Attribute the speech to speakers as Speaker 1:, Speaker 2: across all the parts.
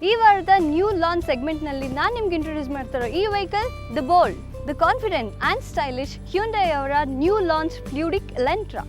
Speaker 1: ಈ ವಾರದ new launch ಸೆಗ್ಮೆಂಟ್ನಲ್ಲಿ ನಾನು ನಿಮ್ಗೆ ಇಂಟ್ರೊಡ್ಯೂಸ್ ಮಾಡ್ತಾರೋ ಈ vehicle the bold, the confident and stylish Hyundai ಅವರ ನ್ಯೂ ಲಾಂಚ್ ಫ್ಲೂಯಿಡಿಕ್ ಎಲೆಂಟ್ರಾ.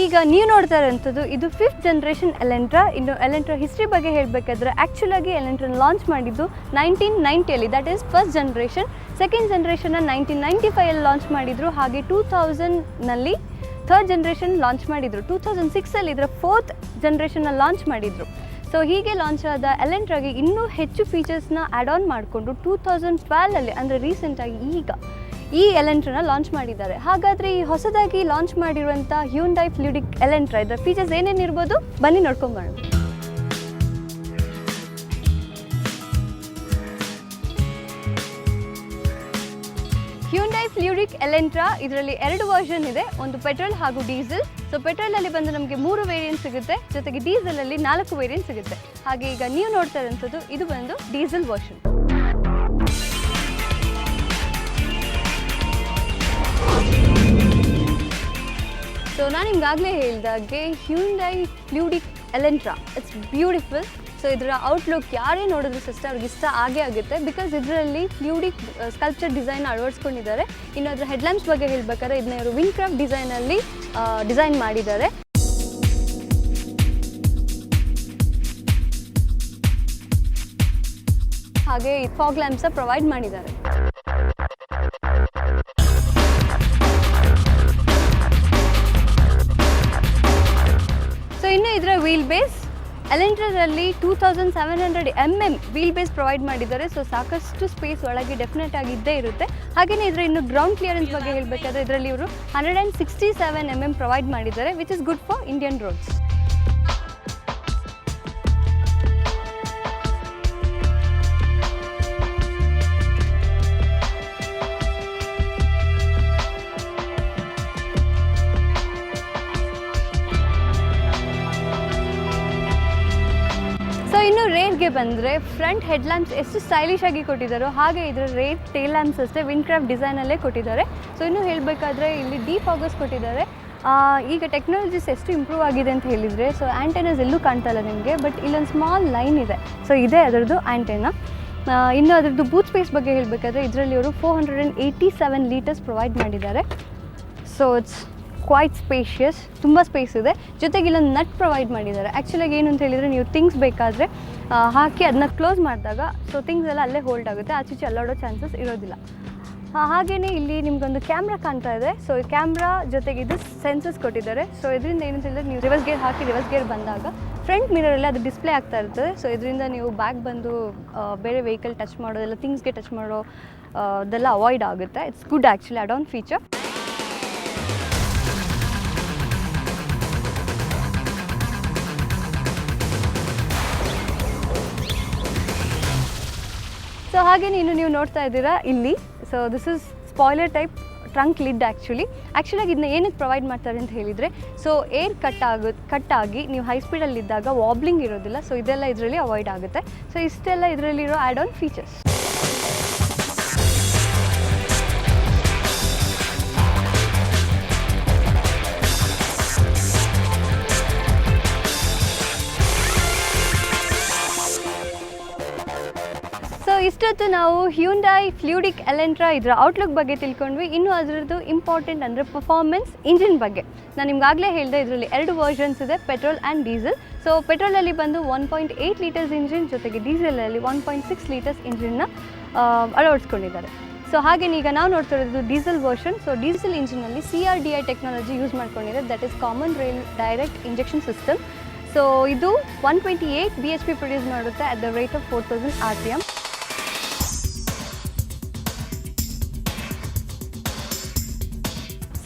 Speaker 1: ಈಗ ನೀವು ನೋಡ್ತಾ ಇರೋಂಥದ್ದು ಇದು 5th ಜನರೇಷನ್ ಎಲೆಂಟ್ರಾ. ಇನ್ನು ಎಲೆಂಟ್ರಾ ಹಿಸ್ಟ್ರಿ ಬಗ್ಗೆ ಹೇಳಬೇಕಾದ್ರೆ ಆ್ಯಕ್ಚುಲಾಗಿ ಎಲೆಂಟ್ರನ್ನ ಲಾಂಚ್ ಮಾಡಿದ್ದು 1990ಅಲ್ಲಿ, that is first generation. Second ಜನರೇಷನ್ನ 1995ಅಲ್ಲಿ ಲಾಂಚ್ ಮಾಡಿದರು. ಹಾಗೆ 2000ನಲ್ಲಿ ಥರ್ಡ್ ಜನರೇಷನ್ ಲಾಂಚ್ ಮಾಡಿದರು. 2006ಅಲ್ಲಿ ಇದರ 4th ಜನರೇಷನ್ನ ಲಾಂಚ್ ಮಾಡಿದರು. ಸೊ ಹೀಗೆ ಲಾಂಚ್ ಆದ ಎಲೆಂಟ್ರಾಗೆ ಇನ್ನೂ ಹೆಚ್ಚು ಫೀಚರ್ಸ್ನ ಆ್ಯಡ್ ಆನ್ ಮಾಡಿಕೊಂಡು 2012ಅಲ್ಲಿ ಅಂದರೆ ರೀಸೆಂಟಾಗಿ ಈಗ ಈ ಎಲೆಂಟ್ರನ್ನ ಲಾಂಚ್ ಮಾಡಿದ್ದಾರೆ. ಹಾಗಾದರೆ ಈ ಹೊಸದಾಗಿ ಲಾಂಚ್ ಮಾಡಿರುವಂಥ ಹ್ಯುಂಡೈ ಫ್ಲೂಯಿಡಿಕ್ ಎಲೆಂಟ್ರಾ ಇದರ ಫೀಚರ್ಸ್ ಏನೇನಿರ್ಬೋದು ಬನ್ನಿ ನೋಡ್ಕೊಂಬರೋಣ. ಹ್ಯುಂಡೈ ಫ್ಲೂಯಿಡಿಕ್ ಎಲೆಂಟ್ರಾ ಇದರಲ್ಲಿ 2 ವರ್ಷನ್ ಇದೆ, ಒಂದು ಪೆಟ್ರೋಲ್ ಹಾಗೂ ಡೀಸೆಲ್. ಸೊ ಪೆಟ್ರೋಲಲ್ಲಿ ಬಂದು ನಮಗೆ 3 ವೇರಿಯಂಟ್ ಸಿಗುತ್ತೆ, ಜೊತೆಗೆ ಡೀಸೆಲಲ್ಲಿ 4 ವೇರಿಯಂಟ್ ಸಿಗುತ್ತೆ. ಹಾಗೆ ಈಗ ನೀವು ನೋಡ್ತಾ ಇರೋಂಥದ್ದು ಇದು ಬಂದು ಡೀಸೆಲ್ ವರ್ಷನ್. ಸೊ ನಾನು ನಿಮ್ಗಾಗಲೇ ಹೇಳಿದಾಗೆ Hyundai fluidic Elantra it's beautiful. So ಇದರ ಔಟ್ಲುಕ್ ಯಾರೇ ನೋಡಿದ್ರು ಸಹ ಅವ್ರಿಗೆ ಇಷ್ಟ ಆಗೇ ಆಗುತ್ತೆ. ಬಿಕಾಸ್ ಇದರಲ್ಲಿ ಫ್ಲೂಯಿಡಿಕ್ ಸ್ಕಲ್ಪ್ಚರ್ ಡಿಸೈನ್ ಅಳವಡಿಸ್ಕೊಂಡಿದ್ದಾರೆ. ಇನ್ನು ಅದರ ಹೆಡ್ಲ್ಯಾಂಪ್ಸ್ ಬಗ್ಗೆ ಹೇಳಬೇಕಾದ್ರೆ ಇದನ್ನ ಇವರು ವಿಂಡ್ಕ್ರಾಫ್ಟ್ ಡಿಸೈನಲ್ಲಿ ಡಿಸೈನ್ ಮಾಡಿದ್ದಾರೆ. ಹಾಗೆ ಫಾಗ್ ಲ್ಯಾಂಪ್ಸ ಪ್ರೊವೈಡ್ ಮಾಡಿದ್ದಾರೆ. ಸೊ ಇನ್ನು ಇದರ ವೀಲ್ ಬೇಸ್ ಎಲೆಂಟ್ರಾದಲ್ಲಿ 2700 mm ವೀಲ್ ಬೇಸ್ ಪ್ರೊವೈಡ್ ಮಾಡಿದ್ದಾರೆ. ಸೊ ಸಾಕಷ್ಟು ಸ್ಪೇಸ್ ಒಳಗೆ ಡೆಫಿನೆಟ್ ಆಗಿ ಇದ್ದೇ ಇರುತ್ತೆ. ಹಾಗೆಯೇ ಇದರ ಇನ್ನು ಗ್ರೌಂಡ್ ಕ್ಲಿಯರೆನ್ಸ್ ಬಗ್ಗೆ ಹೇಳಬೇಕಾದ್ರೆ ಇದರಲ್ಲಿ ಇವರು 167 mm ಪ್ರೊವೈಡ್ ಮಾಡಿದ್ದಾರೆ, which is good for Indian roads. So ಇನ್ನು ರೇರ್ಗೆ ಬಂದರೆ ಫ್ರಂಟ್ ಹೆಡ್ ಲ್ಯಾಂಪ್ಸ್ ಎಷ್ಟು ಸ್ಟೈಲಿಶ್ ಆಗಿ ಕೊಟ್ಟಿದ್ದಾರೋ ಹಾಗೆ ಇದರ ರೇರ್ ಟೇಲ್ ಲ್ಯಾಂಪ್ಸ್ ಅಷ್ಟೇ ವಿಂಡ್ಕ್ರಾಫ್ಟ್ ಡಿಸೈನಲ್ಲೇ ಕೊಟ್ಟಿದ್ದಾರೆ. ಸೊ ಇನ್ನು ಹೇಳಬೇಕಾದ್ರೆ ಇಲ್ಲಿ ಡೀಪ್ ಫಾಗಸ್ ಕೊಟ್ಟಿದ್ದಾರೆ. ಈಗ ಟೆಕ್ನಾಲಜೀಸ್ ಎಷ್ಟು ಇಂಪ್ರೂವ್ ಆಗಿದೆ ಅಂತ ಹೇಳಿದರೆ, ಸೊ ಆ್ಯಂಟೆನಾಸ್ ಎಲ್ಲೂ ಕಾಣ್ತಾ ಇಲ್ಲ ನಿಮಗೆ, ಬಟ್ ಇಲ್ಲೊಂದು ಸ್ಮಾಲ್ ಲೈನ್ ಇದೆ. ಸೊ ಇದೆ ಅದರದ್ದು ಆ್ಯಂಟೆನಾ. ಇನ್ನು ಅದರದ್ದು ಬೂಟ್ ಸ್ಪೇಸ್ ಬಗ್ಗೆ ಹೇಳಬೇಕಾದ್ರೆ ಇದರಲ್ಲಿ ಅವರು 487 ಲೀಟರ್ಸ್ ಪ್ರೊವೈಡ್ ಮಾಡಿದ್ದಾರೆ. ಸೊ ಇಟ್ಸ್ ಕ್ವೈಟ್ ಸ್ಪೇಷಿಯಸ್, ತುಂಬ ಸ್ಪೇಸ್ ಇದೆ. ಜೊತೆಗೆ ಇಲ್ಲೊಂದು ನಟ್ ಪ್ರೊವೈಡ್ ಮಾಡಿದ್ದಾರೆ. ಆ್ಯಕ್ಚುಲಾಗಿ ಏನು ಅಂತ ಹೇಳಿದರೆ ನೀವು ಥಿಂಗ್ಸ್ ಬೇಕಾದರೆ ಹಾಕಿ ಅದನ್ನ ಕ್ಲೋಸ್ ಮಾಡಿದಾಗ ಸೊ ಥಿಂಗ್ಸ್ ಎಲ್ಲ ಅಲ್ಲೇ ಹೋಲ್ಡ್ ಆಗುತ್ತೆ, ಆಚೀಚೆ ಅಲ್ಲಾಡೋ ಚಾನ್ಸಸ್ ಇರೋದಿಲ್ಲ. ಹಾಗೆಯೇ ಇಲ್ಲಿ ನಿಮಗೊಂದು ಕ್ಯಾಮ್ರಾ ಕಾಣ್ತಾ ಇದೆ. ಸೊ ಈ ಕ್ಯಾಮ್ರಾ ಜೊತೆಗೆ ಇದು ಸೆನ್ಸಸ್ ಕೊಟ್ಟಿದ್ದಾರೆ. ಸೊ ಇದರಿಂದ ಏನಂತ ಹೇಳಿದ್ರೆ ನೀವು ರಿವರ್ಸ್ ಗೇರ್ ಹಾಕಿ ರಿವರ್ಸ್ ಗೇರ್ ಬಂದಾಗ ಫ್ರಂಟ್ ಮಿರರಲ್ಲಿ ಅದು ಡಿಸ್ಪ್ಲೇ ಆಗ್ತಾ ಇರ್ತದೆ. ಸೊ ಇದರಿಂದ ನೀವು ಬ್ಯಾಕ್ ಬಂದು ಬೇರೆ ವೆಹಿಕಲ್ ಟಚ್ ಮಾಡೋದೆಲ್ಲ, ಥಿಂಗ್ಸ್ಗೆ ಟಚ್ ಮಾಡೋ ಅದೆಲ್ಲ ಅವಾಯ್ಡ್ ಆಗುತ್ತೆ. It's good actually add on feature. So ಹಾಗೆ ನೀವು ನೋಡ್ತಾ ಇದ್ದೀರಾ ಇಲ್ಲಿ. So this is spoiler type trunk lid. ಆ್ಯಕ್ಚುಲಾಗಿ ಇದನ್ನ ಏನಕ್ಕೆ ಪ್ರೊವೈಡ್ ಮಾಡ್ತಾರೆ ಅಂತ ಹೇಳಿದರೆ, ಸೊ ಏರ್ ಕಟ್ಟಾಗಿ ನೀವು ಹೈ ಸ್ಪೀಡಲ್ಲಿದ್ದಾಗ ವಾಬ್ಲಿಂಗ್ ಇರೋದಿಲ್ಲ. ಸೊ ಇದೆಲ್ಲ ಇದರಲ್ಲಿ ಅವಾಯ್ಡ್ ಆಗುತ್ತೆ. ಸೊ ಇಷ್ಟೆಲ್ಲ ಇದರಲ್ಲಿರೋ ಆ್ಯಡ್ ಆನ್ ಫೀಚರ್ಸ್. ಸೊ ಇಷ್ಟೊತ್ತು ನಾವು ಹ್ಯುಂಡೈ ಫ್ಲೂಯಿಡಿಕ್ ಎಲೆಂಟ್ರಾ ಇದರ ಔಟ್ಲುಕ್ ಬಗ್ಗೆ ತಿಳ್ಕೊಂಡ್ವಿ. ಇನ್ನು ಅದರದ್ದು ಇಂಪಾರ್ಟೆಂಟ್ ಅಂದರೆ ಪರ್ಫಾರ್ಮೆನ್ಸ್, ಇಂಜಿನ್ ಬಗ್ಗೆ. ನಾನು ನಿಮ್ಗಾಗಲೇ ಹೇಳಿದೆ ಇದರಲ್ಲಿ 2 ವರ್ಷನ್ಸ್ ಇದೆ, ಪೆಟ್ರೋಲ್ ಆ್ಯಂಡ್ ಡೀಸೆಲ್. ಸೊ ಪೆಟ್ರೋಲಲ್ಲಿ ಬಂದು 1.8 ಲೀಟರ್ಸ್ ಇಂಜಿನ್, ಜೊತೆಗೆ ಡೀಸೆಲಲ್ಲಿ 1.6 ಲೀಟರ್ಸ್ ಇಂಜಿನ್ನ ಅಳವಡಿಸ್ಕೊಂಡಿದ್ದಾರೆ. ಸೊ ಹಾಗೆ ಈಗ ನಾವು ನೋಡ್ತಾ ಇರೋದು ಡೀಸೆಲ್ ವರ್ಷನ್. ಸೊ ಡೀಸೆಲ್ ಇಂಜಿನಲ್ಲಿ CRDI ಟೆಕ್ನಾಲಜಿ ಯೂಸ್ ಮಾಡ್ಕೊಂಡಿದೆ, that is common rail direct injection system. So ಇದು 128 bhp ಪ್ರೊಡ್ಯೂಸ್ ಮಾಡುತ್ತೆ at the rate of 4000 RPM.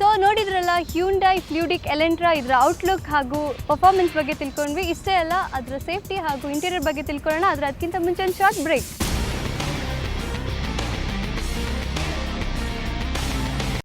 Speaker 1: So ನೋಡಿದ್ರಲ್ಲ ಹ್ಯುಂಡೈ ಫ್ಲೂಯಿಡಿಕ್ ಎಲೆಂಟ್ರಾ ಇದರ ಔಟ್ಲುಕ್ ಹಾಗೂ ಪರ್ಫಾರ್ಮೆನ್ಸ್ ಬಗ್ಗೆ ತಿಳ್ಕೊಂಡ್ವಿ. ಇಷ್ಟೇ ಅಲ್ಲ, ಅದರ ಸೇಫ್ಟಿ ಹಾಗೂ ಇಂಟೀರಿಯರ್ ಬಗ್ಗೆ ತಿಳ್ಕೊಳ್ಳೋಣ. ಅದಕ್ಕಿಂತ ಮುಂಚೆ ಒಂದು ಶಾರ್ಟ್ ಬ್ರೇಕ್.